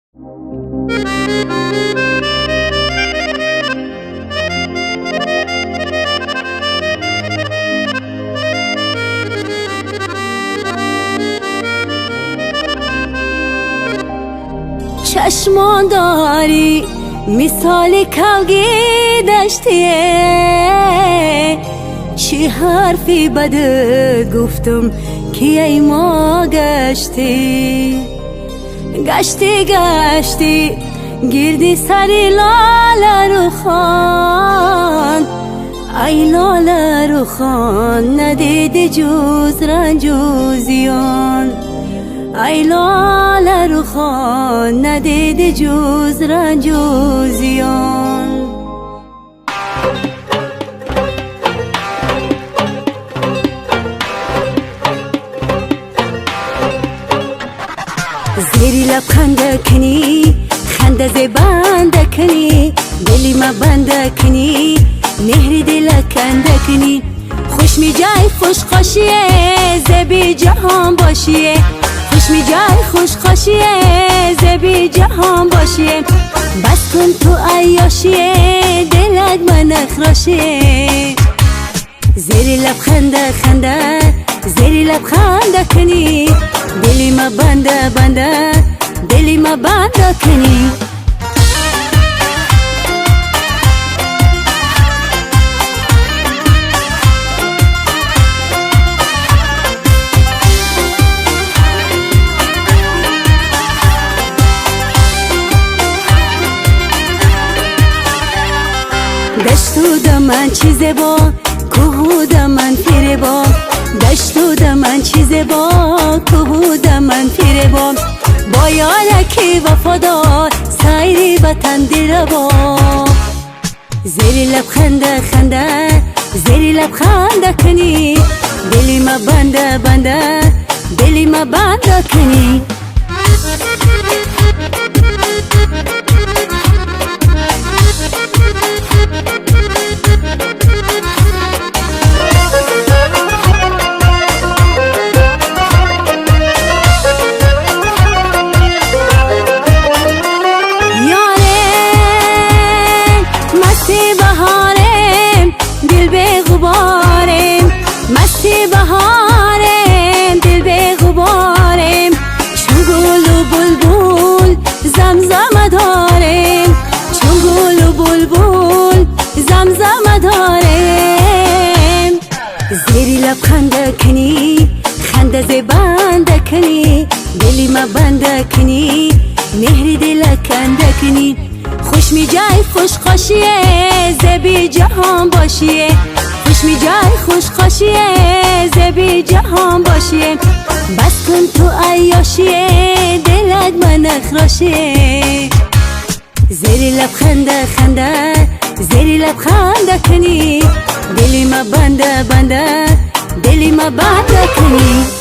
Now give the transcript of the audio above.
چشمان داری مثال کلگی دشتیه، چی حرفی بده گفتم که ای ما گشتی گردی سری لاله رو خان، ای لاله رو خان ندیدی جز رنج و زیان، ای لاله رو خان ندیدی جز رنج و زیان. زیری لب خنده کنی، خنده زبنده کنی، دلی ما بنده کنی، نهری دل کنده کنی، خوش می جای خوش خوشیه زبی جهان باشیه، خوش می جای خوش خوشیه زبی جهان باشیه، بس کن تو عیاشیه دلت من اخراشیه. زیری لب خنده خنده، زیری لب خنده کنی، دلی ما بنده بنده، دلی ما بنده کنی. دشتو دمن چیزه با کوهو دمن پیره با، دشتو دمن چیزه با کوهو دمن پیره با، با یارکی وفادار سایری وطن دیره با. زیری لب خنده خنده، زیری لب خنده کنی، دلی ما بنده بنده، دلی ما بنده کنی. مستی بهارم دل به غبارم، چون گل و بلبل زمزمه دارم، چون گل و بلبل زمزمه دارم. زیری لب خنده کنی، خنده زبنده کنی، دلی ما بنده کنی، مهری دل کنده کنی، خوش می جای خوش خوشیه زبی جهان باشیه، خوش می جای خوش خوشیه زبی جهان باشیه، بس کن تو عیاشیه دلت من اخراشیه. زیری لب خنده خنده، زیری لب خنده کنی، دلی ما بنده بنده، دلی ما بنده کنی.